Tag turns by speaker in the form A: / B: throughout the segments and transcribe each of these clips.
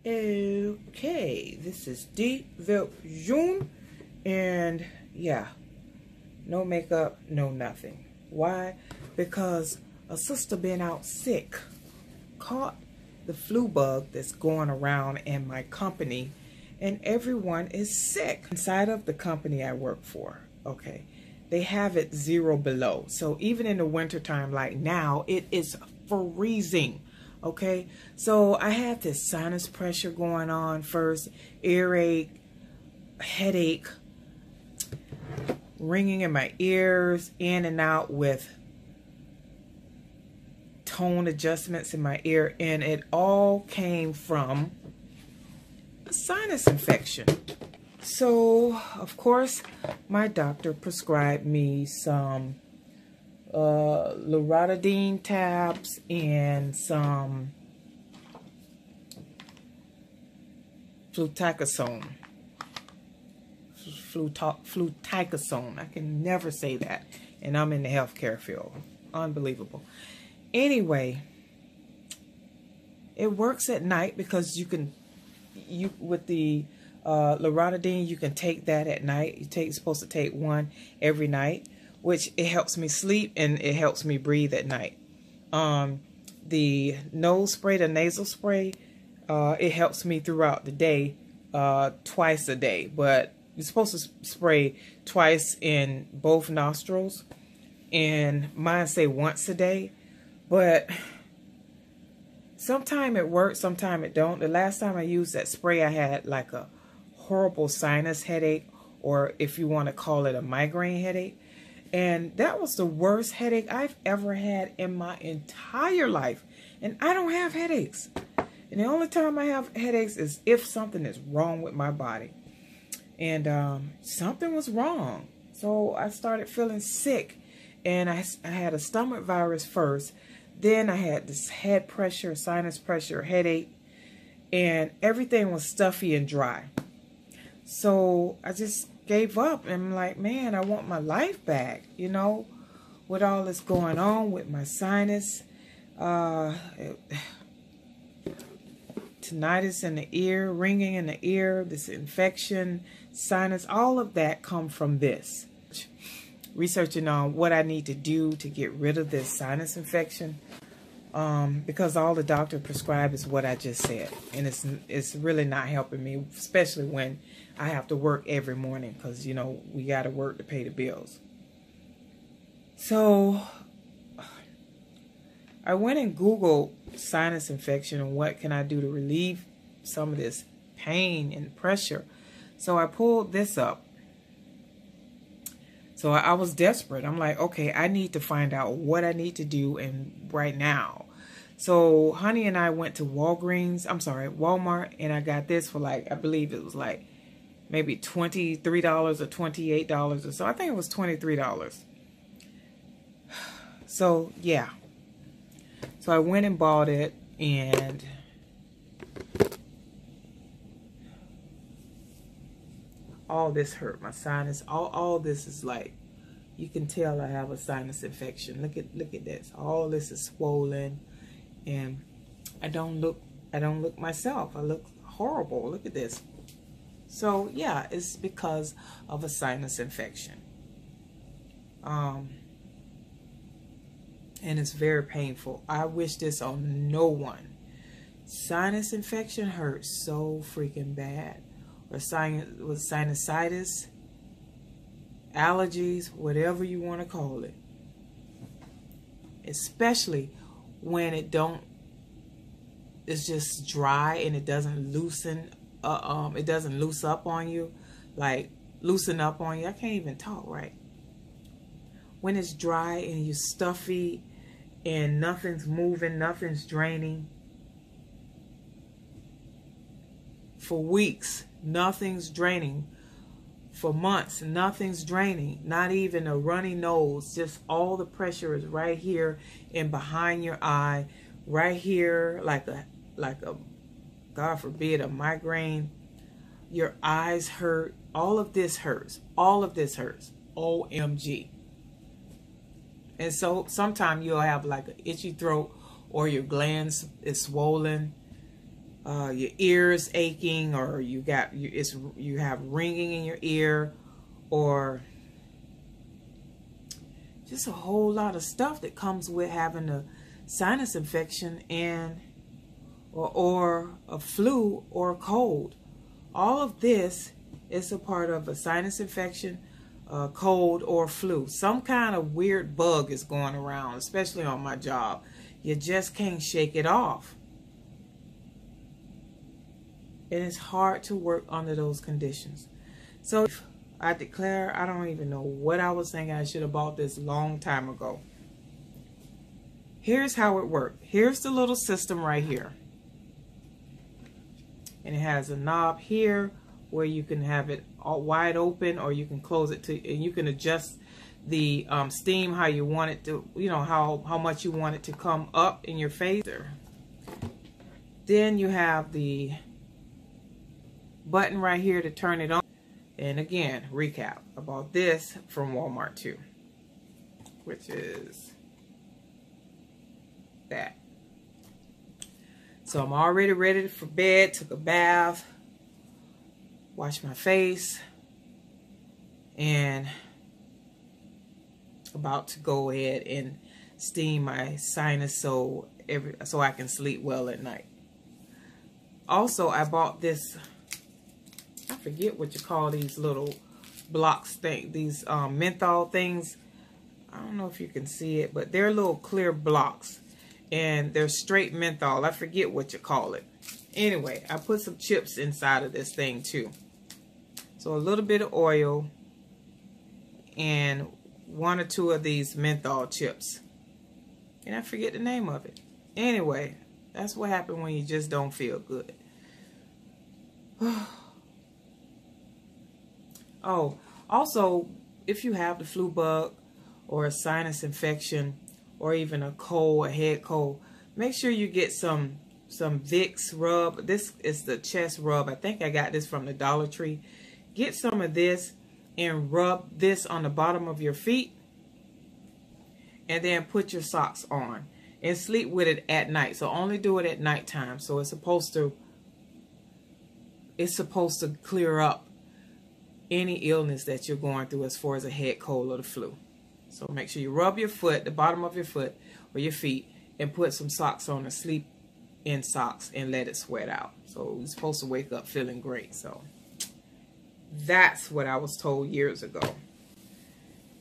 A: Okay, this is V1200, and yeah, no makeup, no nothing. Why? Because a sister been out sick, caught the flu bug that's going around in my company, and everyone is sick inside of the company I work for. Okay, they have it 0 below, so even in the winter time like now, it is freezing. Okay, so I had this sinus pressure going on first, earache, headache, ringing in my ears, in and out with tone adjustments in my ear, and it all came from a sinus infection. So, of course, my doctor prescribed me some loratadine tabs and some fluticasone. Fluticasone. I can never say that, and I'm in the healthcare field. Unbelievable. Anyway, it works at night because with the loratadine, you can take that at night. You're supposed to take one every night, which it helps me sleep and it helps me breathe at night. The nose spray, the nasal spray, it helps me throughout the day, twice a day. But you're supposed to spray twice in both nostrils, and mine say once a day. But sometime it works, sometime it don't. The last time I used that spray, I had like a horrible sinus headache, or if you want to call it a migraine headache. And that was the worst headache I've ever had in my entire life. And I don't have headaches. And the only time I have headaches is if something is wrong with my body. And something was wrong. So I started feeling sick. And I had a stomach virus first. Then I had this head pressure, sinus pressure, headache. And everything was stuffy and dry. So I just gave up, and I'm like, man, I want my life back, you know, with all this going on with my sinus, tinnitus in the ear, ringing in the ear, this infection, sinus, all of that come from this. Researching on what I need to do to get rid of this sinus infection, because all the doctor prescribed is what I just said, and it's really not helping me, especially when I have to work every morning, because, you know, we got to work to pay the bills. So I went and Googled sinus infection and what can I do to relieve some of this pain and pressure. So I pulled this up. So I was desperate. I'm like, okay, I need to find out what I need to do, and right now. So honey and I went to Walmart, and I got this for like, I believe it was like maybe $23 or $28 or so. I think it was $23. So yeah. So I went and bought it, and all this hurt my sinus. All this is like, you can tell I have a sinus infection. Look at this. All this is swollen, and I don't look myself. I look horrible. Look at this. So yeah, it's because of a sinus infection. And it's very painful. I wish this on no one. Sinus infection hurts so freaking bad. Or sinusitis, allergies, whatever you want to call it. Especially when it's just dry and it doesn't loosen. It doesn't loosen up on you. I can't even talk right. When it's dry and you're stuffy and nothing's moving, nothing's draining. For weeks, nothing's draining. For months, nothing's draining. Not even a runny nose. Just all the pressure is right here and behind your eye. Right here, like a God forbid, a migraine. Your eyes hurt. All of this hurts. All of this hurts. OMG. And so sometimes you'll have like an itchy throat, or your glands is swollen. your ears aching, or you have ringing in your ear, or just a whole lot of stuff that comes with having a sinus infection and or a flu or a cold. All of this is a part of a sinus infection, cold, or flu. Some kind of weird bug is going around, especially on my job. You just can't shake it off. And it's hard to work under those conditions. So I declare, I don't even know what I was thinking. I should have bought this long time ago. Here's how it works. Here's the little system right here. And it has a knob here where you can have it all wide open, or you can close it to, and you can adjust the steam how you want it to, you know, how much you want it to come up in your face. Then you have the button right here to turn it on. And again, recap about this from Walmart too, which is that. So I'm already ready for bed, took a bath, washed my face, and about to go ahead and steam my sinus so I can sleep well at night. Also, I bought this, I forget what you call these little blocks these menthol things. I don't know if you can see it, but they're little clear blocks. And they're straight menthol. I forget what you call it. Anyway, I put some chips inside of this thing too. So a little bit of oil and 1 or 2 of these menthol chips. And I forget the name of it. Anyway, that's what happens when you just don't feel good. Oh, also, if you have the flu bug or a sinus infection, or even a cold, a head cold, make sure you get some Vicks rub. This is the chest rub. I think I got this from the Dollar Tree. Get some of this and rub this on the bottom of your feet, and then put your socks on and sleep with it at night. So only do it at nighttime. So it's supposed to clear up any illness that you're going through as far as a head cold or the flu. So make sure you rub your foot, the bottom of your foot or your feet, and put some socks on and sleep in socks and let it sweat out. So you're supposed to wake up feeling great. So that's what I was told years ago.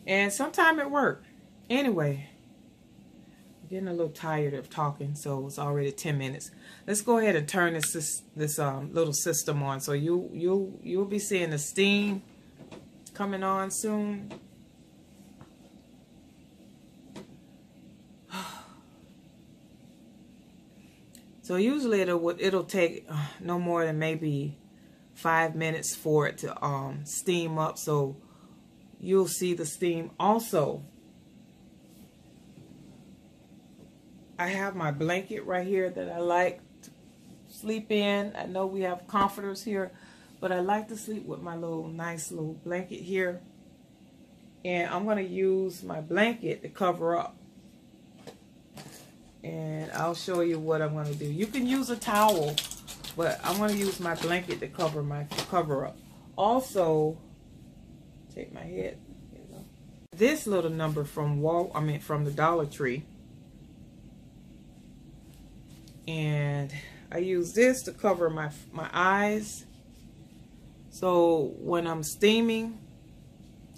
A: And sometime it worked. Anyway, I'm getting a little tired of talking, so it's already 10 minutes. Let's go ahead and turn this little system on. So you'll be seeing the steam coming on soon. So usually it'll take no more than maybe 5 minutes for it to steam up. So you'll see the steam. Also, I have my blanket right here that I like to sleep in. I know we have comforters here, but I like to sleep with my nice little blanket here. And I'm going to use my blanket to cover up. And I'll show you what I'm going to do. You can use a towel, but I'm going to use my blanket to cover up. Also, take my head. This little number from from the Dollar Tree. And I use this to cover my eyes. So when I'm steaming,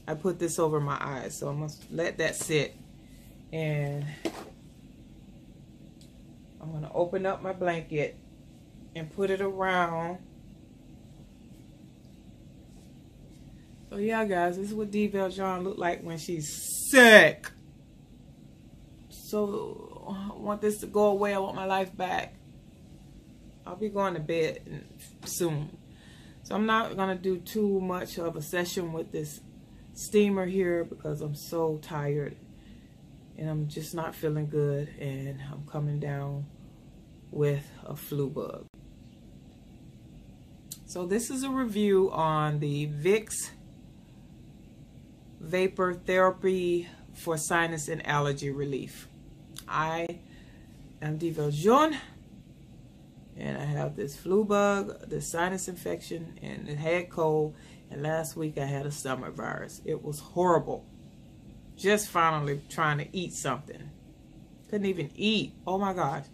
A: I put this over my eyes. So I'm going to let that sit. And I'm going to open up my blanket and put it around. So yeah, guys, this is what V1200 look like when she's sick. So I want this to go away. I want my life back. I'll be going to bed soon. So I'm not going to do too much of a session with this steamer here because I'm so tired. And I'm just not feeling good. And I'm coming down with a flu bug. So this is a review on the Vicks Vapor Therapy for Sinus and Allergy Relief. I am V1200, And I have this flu bug, this sinus infection, and it had cold. And last week I had a stomach virus. It was horrible. Just finally trying to eat something. Couldn't even eat. Oh my gosh.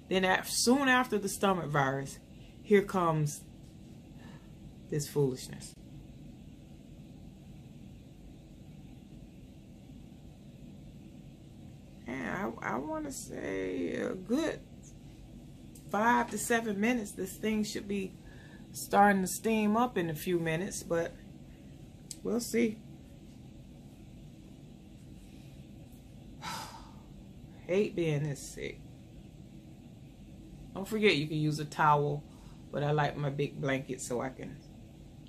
A: Then soon after the stomach virus, here comes this foolishness. And I want to say a good 5 to 7 minutes. This thing should be starting to steam up in a few minutes, but we'll see. Hate being this sick. Don't forget you can use a towel, but I like my big blanket so I can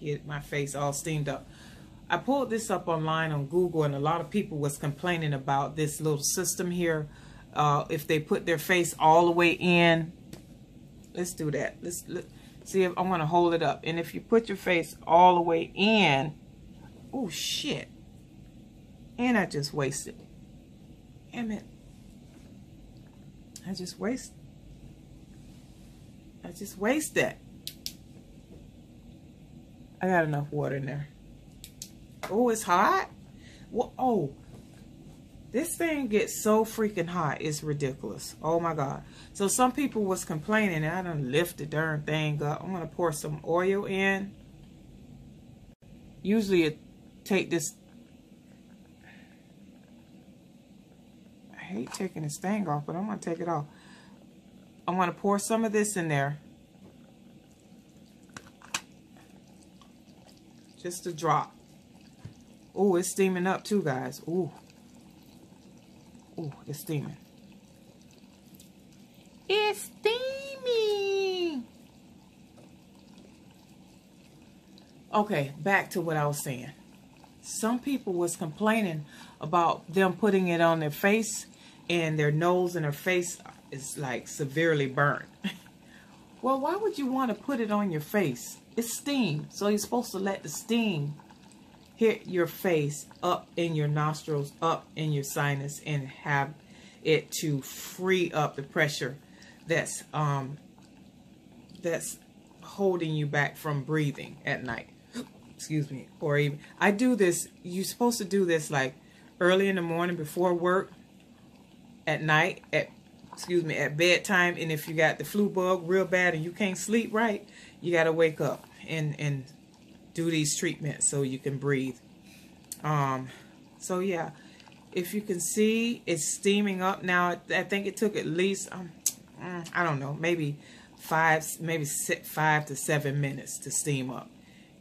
A: get my face all steamed up. I pulled this up online on Google, and a lot of people was complaining about this little system here. If they put their face all the way in, let's do that. Let's see if I'm gonna hold it up. And if you put your face all the way in, oh shit! And I just wasted. Damn it! I just wasted that. I got enough water in there. Oh, it's hot? Well, oh, this thing gets so freaking hot. It's ridiculous. Oh my God. So some people was complaining, and I done lift the darn thing up. I'm going to pour some oil in. Usually it take this. I hate taking this thing off, but I'm going to take it off. I'm going to pour some of this in there. Just a drop. Oh, it's steaming up too, guys. Ooh. Ooh, it's steaming. It's steaming. Okay, back to what I was saying. Some people was complaining about them putting it on their face, and their nose and their face is like severely burnt. Well, why would you want to put it on your face? It's steam, so you're supposed to let the steam hit your face, up in your nostrils, up in your sinus, and have it to free up the pressure that's holding you back from breathing at night. Excuse me. Or even, I do this, you're supposed to do this like early in the morning before work, at night, at bedtime. And if you got the flu bug real bad and you can't sleep right, you got to wake up and do these treatments so you can breathe. So yeah, if you can see, it's steaming up now. I think it took at least I don't know, maybe 5 to 7 minutes to steam up.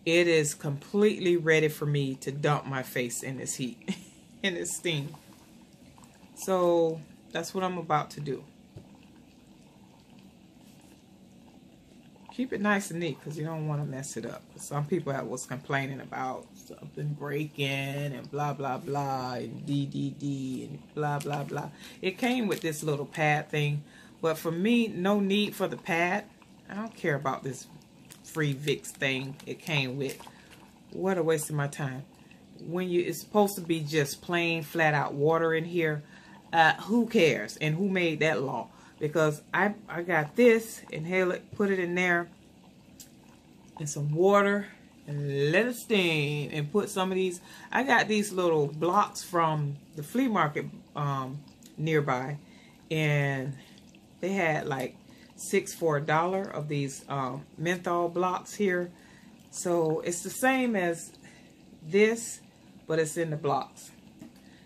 A: It is completely ready for me to dump my face in this heat in this steam. So that's what I'm about to do. Keep it nice and neat, because you don't want to mess it up. Some people was complaining about something breaking and blah, blah, blah, and DDD and blah, blah, blah. It came with this little pad thing, but for me, no need for the pad. I don't care about this free Vicks thing it came with. What a waste of my time. When it's supposed to be just plain, flat out water in here, who cares? And who made that law? Because I got this, inhale it, put it in there, and some water, and let it steam, and put some of these. I got these little blocks from the flea market nearby, and they had like 6 for $1 of these menthol blocks here. So it's the same as this, but it's in the blocks.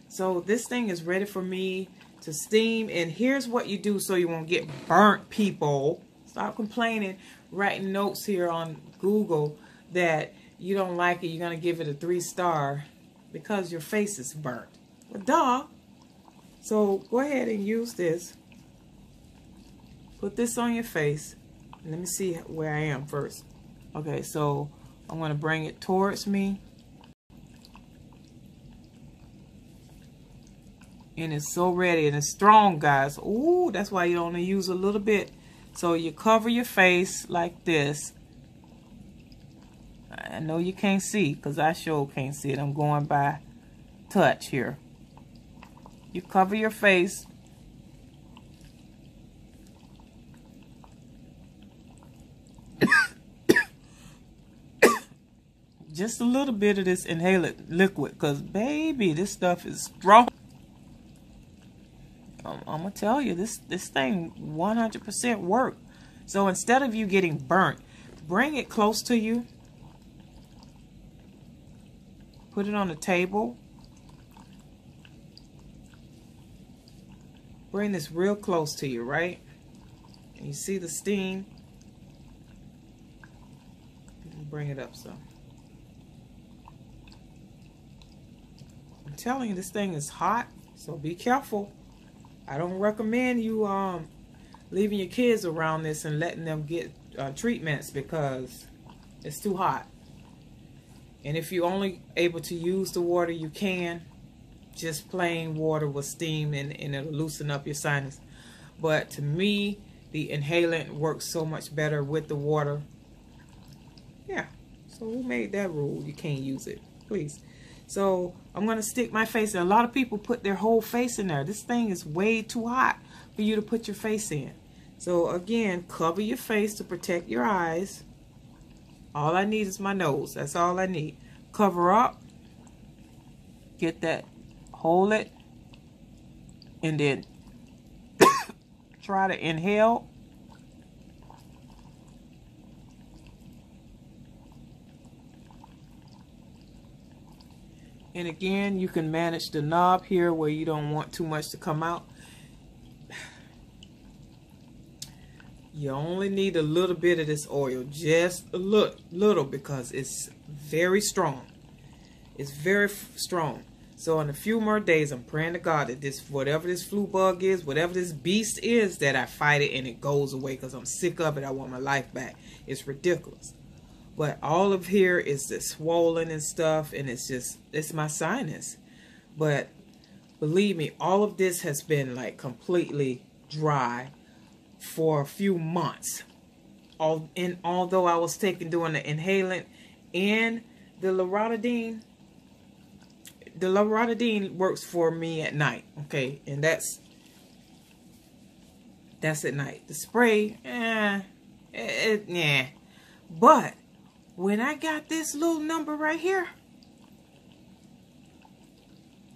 A: So this thing is ready for me to steam. And here's what you do so you won't get burnt, people. Stop complaining, writing notes here on Google that you don't like it, you're going to give it a 3-star because your face is burnt. Well, duh. So go ahead and use this. Put this on your face. Let me see where I am first. Okay, so I'm going to bring it towards me. And it's so ready, and it's strong, guys. Ooh, that's why you only use a little bit. So you cover your face like this. I know you can't see, because I sure can't see it. I'm going by touch here. You cover your face. just a little bit of this inhalant liquid, because baby, this stuff is strong. I'm gonna tell you, this thing 100% work. So instead of you getting burnt, bring it close to you, put it on the table, bring this real close to you, right? And you see the steam. Bring it up some. I'm telling you, this thing is hot, so be careful. I don't recommend you leaving your kids around this and letting them get treatments, because it's too hot. And if you're only able to use the water, you can. Just plain water with steam, and it'll loosen up your sinus. But to me, the inhalant works so much better with the water. Yeah, so who made that rule? You can't use it, please. So I'm going to stick my face in. A lot of people put their whole face in there. This thing is way too hot for you to put your face in. So again, cover your face to protect your eyes. All I need is my nose. That's all I need. Cover up. Get that. Hold it. And then try to inhale. And again, you can manage the knob here where you don't want too much to come out. You only need a little bit of this oil, just a little, because it's very strong. It's very strong. So in a few more days, I'm praying to God that this, whatever this flu bug is, whatever this beast is, that I fight it and it goes away, because I'm sick of it. I want my life back. It's ridiculous. But all of here is this swollen and stuff, and it's my sinus. But believe me, all of this has been like completely dry for a few months. Although I was doing the inhalant and the loratadine. The loratadine works for me at night, okay, and that's at night. The spray, yeah. But when I got this little number right here,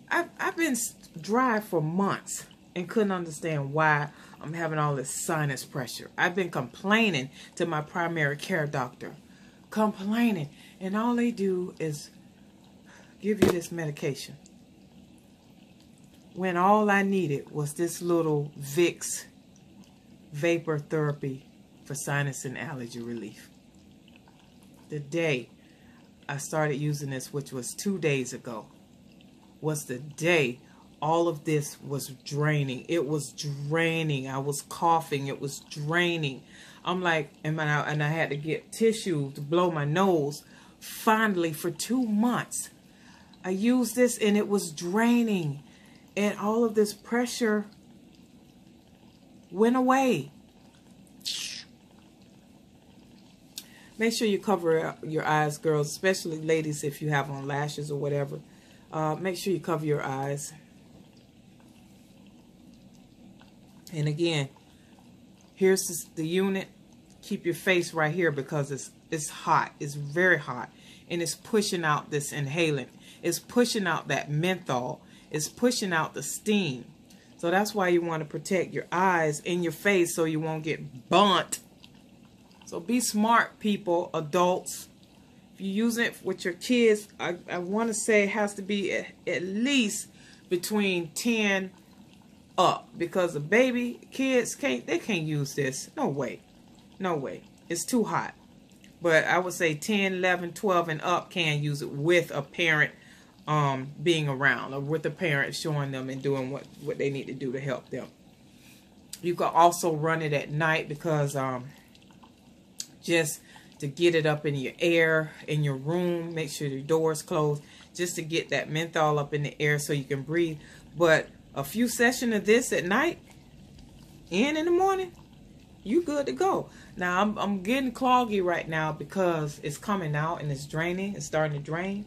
A: I've been dry for months and couldn't understand why I'm having all this sinus pressure. I've been complaining to my primary care doctor, and all they do is give you this medication, when all I needed was this little Vicks vapor therapy for sinus and allergy relief. The day I started using this, which was 2 days ago, was the day all of this was draining. It was draining. I was coughing. It was draining. I'm like, and I had to get tissue to blow my nose. Finally, for 2 months, I used this and it was draining. And all of this pressure went away. Make sure you cover your eyes, girls, especially ladies if you have on lashes or whatever. Make sure you cover your eyes. And again, here's the unit. Keep your face right here because it's hot. It's very hot. And it's pushing out this inhalant. It's pushing out that menthol. It's pushing out the steam. So that's why you want to protect your eyes and your face so you won't get burnt. So be smart, people, adults. If you use it with your kids, I want to say it has to be at least between 10 up, because the baby kids can't use this. No way. No way. It's too hot. But I would say 10, 11, 12 and up can use it with a parent being around, or with a parent showing them and doing what they need to do to help them. You can also run it at night because just to get it up in your air in your room, make sure your door is closed, just to get that menthol up in the air so you can breathe. But a few sessions of this at night and in the morning, you good to go. Now I'm getting cloggy right now because it's coming out and it's draining. It's starting to drain.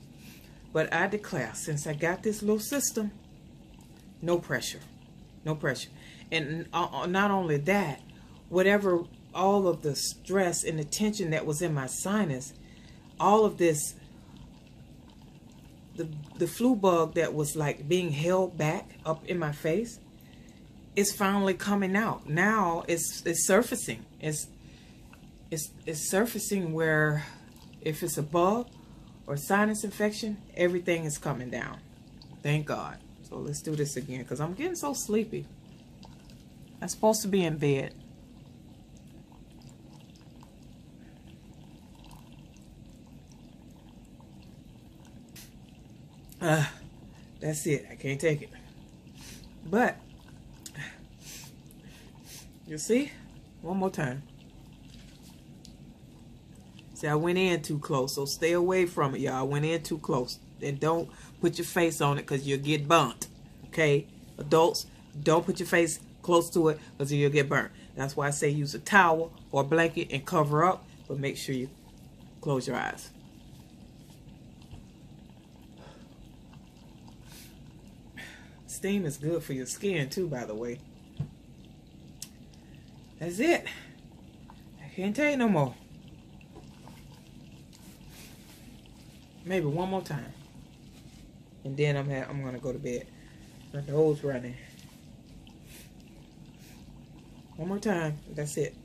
A: But I declare, since I got this little system, no pressure. No pressure. And not only that, whatever, all of the stress and the tension that was in my sinus, all of this the flu bug that was like being held back up in my face is finally coming out. Now it's surfacing. It's surfacing where if it's a bug or sinus infection, everything is coming down. Thank God. So let's do this again because I'm getting so sleepy. I'm supposed to be in bed. That's it. I can't take it. But you see, one more time. See, I went in too close, so stay away from it, y'all. I went in too close. And don't put your face on it because you'll get burnt. Okay? Adults, don't put your face close to it because you'll get burnt. That's why I say use a towel or a blanket and cover up, but make sure you close your eyes. Steam is good for your skin too, by the way. That's it. I can't take no more. Maybe one more time. And then I'm gonna go to bed. My nose running. One more time. That's it.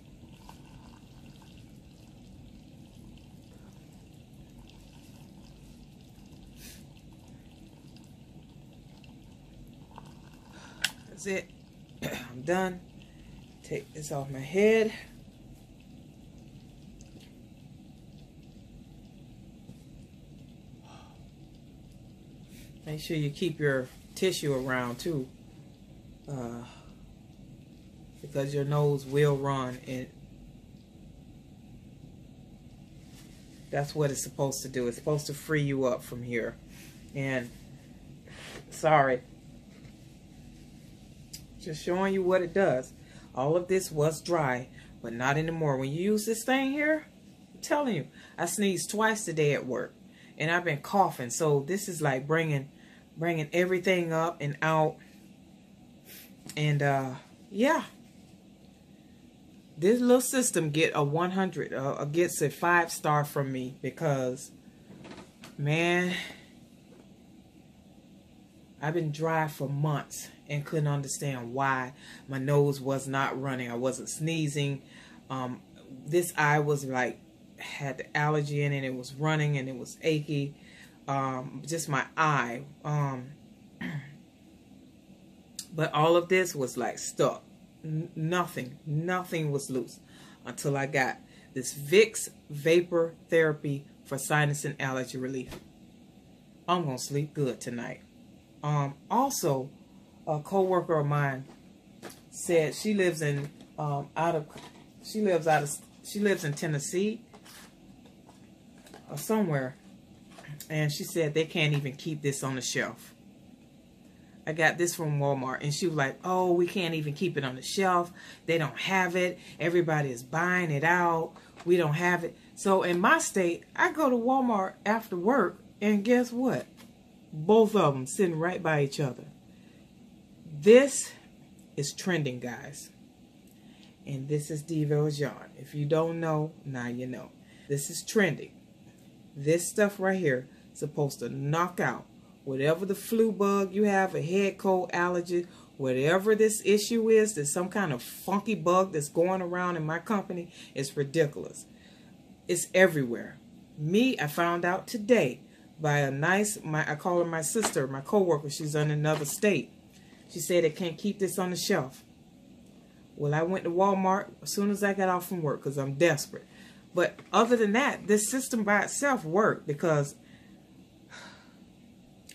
A: That's it. I'm done. Take this off my head. Make sure you keep your tissue around too, because your nose will run, and that's what it's supposed to do. It's supposed to free you up from here. And sorry, just showing you what it does. All of this was dry, but not anymore. When you use this thing here, I'm telling you, I sneezed twice today at work, and I've been coughing. So this is like bringing everything up and out. And yeah, this little system get a 100, gets a 5-star from me, because man, I've been dry for months and couldn't understand why my nose was not running. I wasn't sneezing. This eye was like, had the allergy in it. It was running and it was achy. Just my eye. But all of this was like stuck. Nothing was loose until I got this Vicks vapor therapy for sinus and allergy relief. I'm gonna sleep good tonight. Also, a co-worker of mine said she lives in she lives in Tennessee or somewhere, and she said they can't even keep this on the shelf. I got this from Walmart, and she was like, oh, we can't even keep it on the shelf. They don't have it. Everybody is buying it out. We don't have it. So in my state, I go to Walmart after work, and guess what? Both of them sitting right by each other. This is trending, guys. And this is Devil's Yarn. If you don't know, now you know. This is trending. This stuff right here is supposed to knock out whatever the flu bug you have, a head cold, allergy, whatever this issue is. There's some kind of funky bug that's going around in my company. It's ridiculous. It's everywhere. Me, I found out today by a nice, I call her my sister, my coworker. She's in another state. She said they can't keep this on the shelf. Well, I went to Walmart as soon as I got off from work because I'm desperate. But other than that, this system by itself worked, because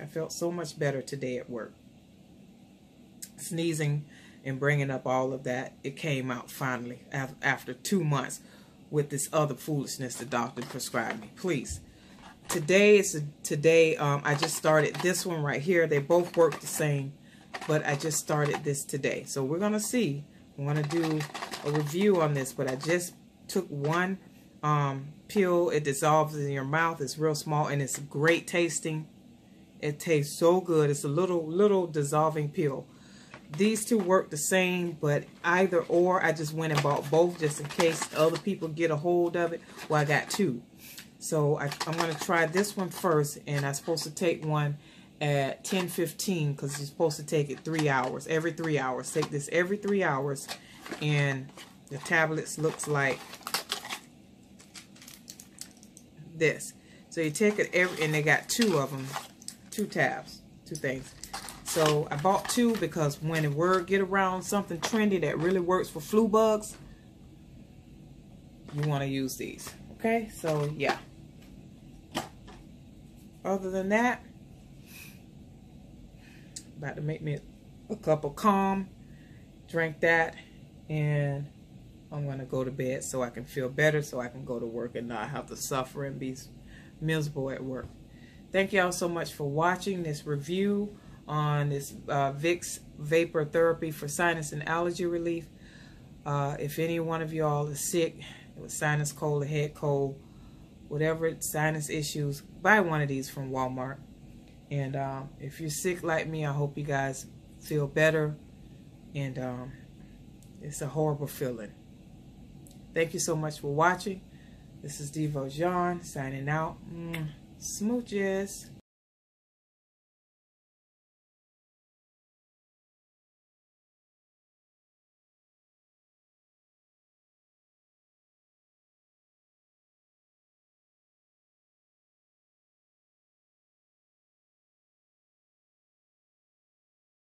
A: I felt so much better today at work. Sneezing and bringing up all of that, it came out finally after 2 months with this other foolishness the doctor prescribed me. Please. Today, I just started this one right here. They both work the same, but I just started this today. So we're going to see. I want to do a review on this, but I just took one pill. It dissolves in your mouth. It's real small, and it's great tasting. It tastes so good. It's a little dissolving pill. These two work the same, but either or, I just went and bought both just in case other people get a hold of it. Well, I got two. So I'm going to try this one first, and I'm supposed to take one at 10:15 because you're supposed to take it 3 hours, every 3 hours. Take this every 3 hours, and the tablets looks like this. So you take it every, and they got 2 of them, 2 tabs, 2 things. So I bought 2 because when the word get around something trendy that really works for flu bugs, you want to use these. Okay, so yeah. Other than that, about to make me a cup of calm, drink that, and I'm going to go to bed so I can feel better, so I can go to work and not have to suffer and be miserable at work. Thank y'all so much for watching this review on this Vicks vapor therapy for sinus and allergy relief. If any one of y'all is sick with sinus cold or head cold, whatever sinus issues, buy one of these from Walmart. And if you're sick like me, I hope you guys feel better. And it's a horrible feeling. Thank you so much for watching. This is Devo's Yarn signing out. Smooches.